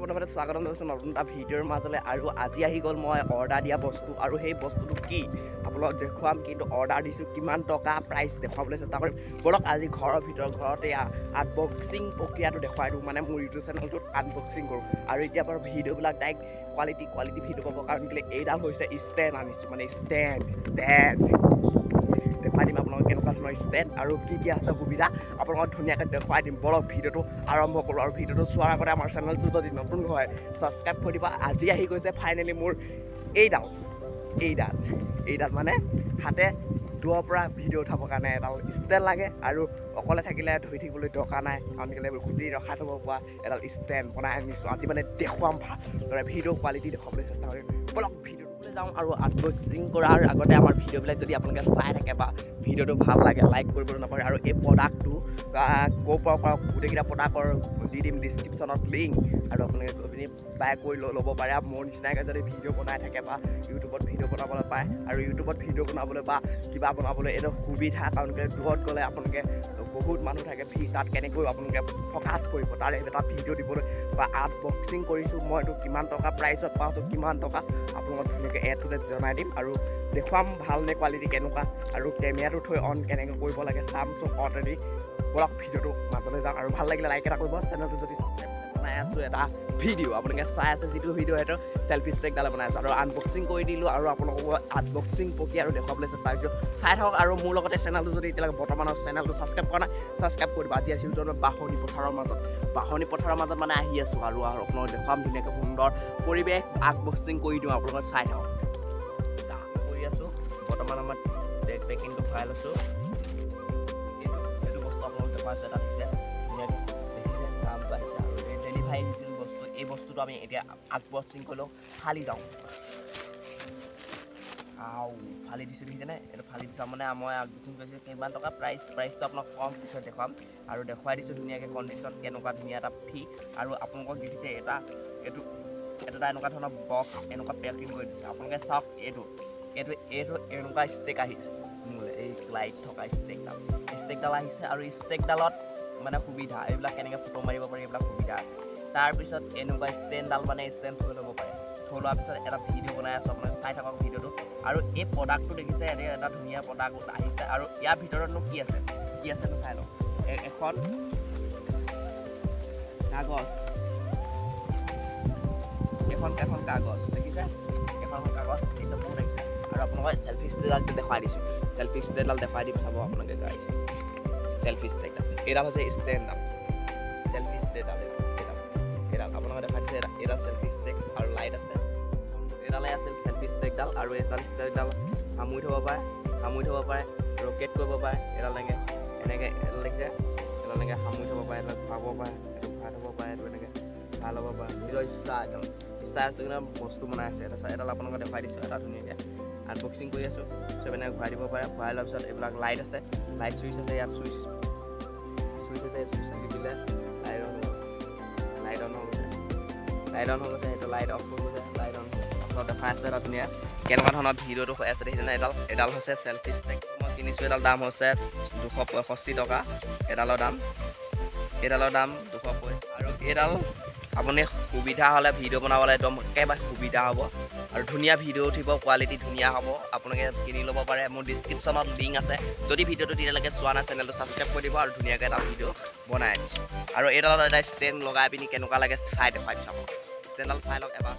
প্ৰথমতে স্বাগতম জনাইছোঁ নতুন এটা ভিডিঅ'ৰ মাজলৈ। আৰু আজি আহি গ'ল মই অৰ্ডাৰ দিয়া বস্তু, আৰু সেই বস্তুটো কি আপোনালোকক দেখুৱাম। কিন্তু অৰ্ডাৰ দিছোঁ কিমান টকা প্ৰাইচ দেখুৱাবলৈ চেষ্টা কৰিম। বলক আজি ঘৰৰ ভিতৰত ঘৰতে আনবক্সিং প্ৰক্ৰিয়াটো দেখুৱাই দিওঁ। মানে মোৰ ইউটিউব চেনেলটোত আনবক্সিং কৰোঁ। আৰু এতিয়া বাৰু ভিডিঅ'বিলাক ডাইৰেক্ট কোৱালিটি ভিডিঅ' পাব। কাৰণ কেলৈ এইডাল হৈছে ষ্টেণ্ড আনিছোঁ, মানে ষ্টেণ্ড দেখুৱাই দিম আপোনালোকক কেনেকুৱা ধৰণৰ ষ্টেণ্ড আৰু কি আছে সুবিধা আপোনালোকক ধুনীয়াকৈ দেখুৱাই দিম। বলক ভিডিঅ'টো আৰম্ভ কৰোঁ। আৰু ভিডিঅ'টো চোৱাৰ আগতে আমাৰ চেনেলটো যদি নতুন হয় ছাবস্ক্ৰাইব কৰি দিব। আজি আহি গৈছে ফাইনেলি মোৰ এইডাল মানে হাতে দূৰৰ পৰা ভিডিঅ' উঠাবৰ কাৰণে এডাল ষ্টেণ্ড লাগে। আৰু অকলে থাকিলে ধৰি থাকিবলৈ দৰকাৰ নাই, কাৰণ কেলৈ গোটেই ৰখাই থ'ব পৰা এডাল ষ্টেণ্ড বনাই আনিছোঁ। আজি মানে দেখুৱাম ভালদৰে ভিডিঅ' কোৱালিটি দেখুৱাবলৈ চেষ্টা কৰিম। বলক ভিডিঅ'টোলৈ যাওঁ। আৰু আনবক্সিং কৰাৰ আগতে আমাৰ ভিডিঅ'বিলাক যদি আপোনালোকে চাই থাকে বা ভিডিঅ'টো ভাল লাগে লাইক কৰিবলৈ নকৰে। আৰু এই প্ৰডাক্টটো ক'ৰ পৰা কৰক গোটেইকেইটা প্ৰডাক্টৰ দি দিম ডিছক্ৰিপশ্যনত লিংক, আৰু আপোনালোকে গৈ পিনি বাই কৰি ল'ব পাৰে। মোৰ নিচিনাকৈ যদি ভিডিঅ' বনাই থাকে বা ইউটিউবত ভিডিঅ' বনাবলৈ পায়, আৰু ইউটিউবত ভিডিঅ' বনাবলৈ বা কিবা বনাবলৈ এইটো সুবিধা। কাৰণ দূৰত গ'লে আপোনালোকে বহুত মানুহ থাকে, তাত কেনেকৈ আপোনালোকে ফ'কাছ কৰিব তাৰে এটা ভিডিঅ' দিবলৈ বা আনবক্সিং কৰিছোঁ মই এইটো কিমান টকা প্ৰাইচত পাইছোঁ, কিমান টকা আপোনালোকক ধুনীয়াকৈ এডটোতে জনাই দিম। আৰু দেখুৱাম ভালনে কোৱালিটি কেনেকুৱা, আৰু কেমেৰাটো থৈ অন কেনেকৈ কৰিব লাগে চাম চব অলৰেডি। বলক ভিডিঅ'টো মাজলৈ যাওঁ। আৰু ভাল লাগিলে লাইক এটা কৰিব। চেনেলটো যদি ছাবস্ক্ৰাইব বনাই আছোঁ এটা ভিডিঅ' আপোনালোকে চাই আছে, যিটো ভিডিঅ' সেইটো চেল্ফি ষ্টেকডালে বনাই আছোঁ। আৰু আনবক্সিং কৰি দিলোঁ, আৰু আপোনালোকক আনবক্সিং প্ৰক্ৰিয়াটো দেখুৱাবলৈ চেষ্টা কৰিছোঁ। চাই থাকক। আৰু মোৰ লগতে চেনেলটো যদি এতিয়ালৈকে বৰ্তমানৰ চেনেলটো ছাবস্ক্ৰাইব কৰা নাই ছাবস্ক্ৰাইব কৰি দিব। আজি আছিলোঁ বাঁহনি পথাৰৰ মাজত মানে আহি আছোঁ। আৰু আপোনালোকক দেখুৱাম ধুনীয়াকৈ সুন্দৰ পৰিৱেশ আনবক্সিং কৰি দিওঁ। আপোনালোকে চাই থাকক। কৰি আছোঁ বৰ্তমান আমাৰ বেগ পেকিংটো ভৰাই লৈছোঁ। এইটো বস্তু আপোনালোকে দেখুৱাইছোঁ এটা দিছে ধুনীয়াকৈ দেখিছে দামটো আহিছে। আৰু ডেলিভাৰী আহিছিল বস্তু। এই বস্তুটো আমি এতিয়া আনবক্সিং কৰিলোঁ। ফালি যাওঁ। ফালি দিছোঁ দেখিছেনে? এইটো ফালি দিছোঁ মানে মই আনবক্সিং কৰিছোঁ। কিমান টকা প্ৰাইচটো আপোনাক কম পিছত দেখুৱাম। আৰু দেখুৱাই দিছোঁ ধুনীয়াকৈ কণ্ডিশ্যন কেনেকুৱা ধুনীয়া এটা ফি। আৰু আপোনালোকক দেখিছে এটা এনেকুৱা ধৰণৰ বক্স এনেকুৱা পেকিং কৰি দিছে। আপোনালোকে চাওক এইটো এনেকুৱা ষ্টেক আহিছে মোলৈ, এই লাইট থকা ষ্টেকডাল আহিছে। আৰু ষ্টেকডালত মানে সুবিধা এইবিলাক কেনেকৈ ফটো মাৰিব পাৰি এইবিলাক সুবিধা আছে। তাৰপিছত এনেকুৱা ষ্টেণ্ডডাল মানে ষ্টেণ্ড থৈ ল'ব পাৰে। থৈ লোৱাৰ পিছত এটা ভিডিঅ' বনাই আছোঁ, আপোনালোকে চাই থাকক ভিডিঅ'টো। আৰু এই প্ৰডাক্টটো দেখিছে এটা ধুনীয়া প্ৰডাক্ট আহিছে। আৰু ইয়াৰ ভিতৰতনো কি আছেনো চাই লওক। এখন কাগজ, এখন কাগজ দেখিছে, এখন কাগজ এইটো বহুত আহিছে। আৰু আপোনালোকে চেল্ফি ষ্টেডালটো দেখুৱাই দিছোঁ। চেল্ফি ষ্টেডাল দেখুৱাই দিম চাব আপোনালোকে গাইছ। চেল্ফি ষ্টেডাল এইডাল হৈছে ষ্টেণ্ডডাল, চেল্ফি ষ্টেডাল এইডাল আপোনালোকে দেখাই দিছে। এইডাল চেল্ফি ষ্টেক আৰু লাইট আছে। এইডালে আছিল চেল্ফি ষ্টেকডাল। আৰু এইডাল ষ্টেকডাল সামৰি থ'ব পাৰে, ৰকেট কৰিব পাৰে। এইডাল এনেকৈ এডাল দেখিছে, এইডাল এনেকৈ সামৰি থ'ব পাৰে, এইডাল পাব পাৰে, এইটো ভৰাই থ'ব পাৰে, এইটো এনেকৈ ভাল ল'ব পাৰে। নিজৰ ইচ্ছা বস্তু বনাই আছে। এডাল আপোনালোকে দেখুৱাই দিছোঁ এটা ধুনীয়াকৈ আনবক্সিং কৰি আছোঁ। চব এনেকৈ ভৰাই দিব পাৰে। ভৰাই লোৱাৰ পিছত এইবিলাক লাইট আছে, লাইট চুইচ আছে। ইয়াত চুইচ আছে, চুইচ দি দিলে লাইট অন হৈ গৈছে, সেইটো লাইট অফ হৈ গৈছে, লাইট অন হৈ দেখাই আছোঁ। এটা ধুনীয়া কেনেকুৱা ধৰণৰ ভিডিঅ'টো হৈ আছে দেখিছেনে? এডাল হৈছে চেল্ফি ষ্টেক। মই কিনিছোঁ, এডাল দাম হৈছে 265 টকা। এডালৰ দাম 265। আৰু এইডাল আপুনি সুবিধা হ'লে ভিডিঅ' বনাবলৈ একদম একেবাৰে সুবিধা হ'ব। আৰু ধুনীয়া ভিডিঅ' উঠিব, কোৱালিটি ধুনীয়া হ'ব। আপোনালোকে কিনি ল'ব পাৰে। মোৰ ডিছক্ৰিপশ্যনত লিংক আছে। যদি ভিডিঅ'টো তেতিয়ালৈকে চোৱা নাই চেনেলটো ছাবস্ক্ৰাইব কৰি দিব। আৰু ধুনীয়াকৈ এটা ভিডিঅ' বনাই আনিছোঁ। আৰু এইডালত এটা ষ্টেণ্ড লগাই পিনি কেনেকুৱা লাগে চাই দেখুৱাই দিছোঁ আপোনাক। ষ্টেণ্ডডাল চাই লওক এবাৰ।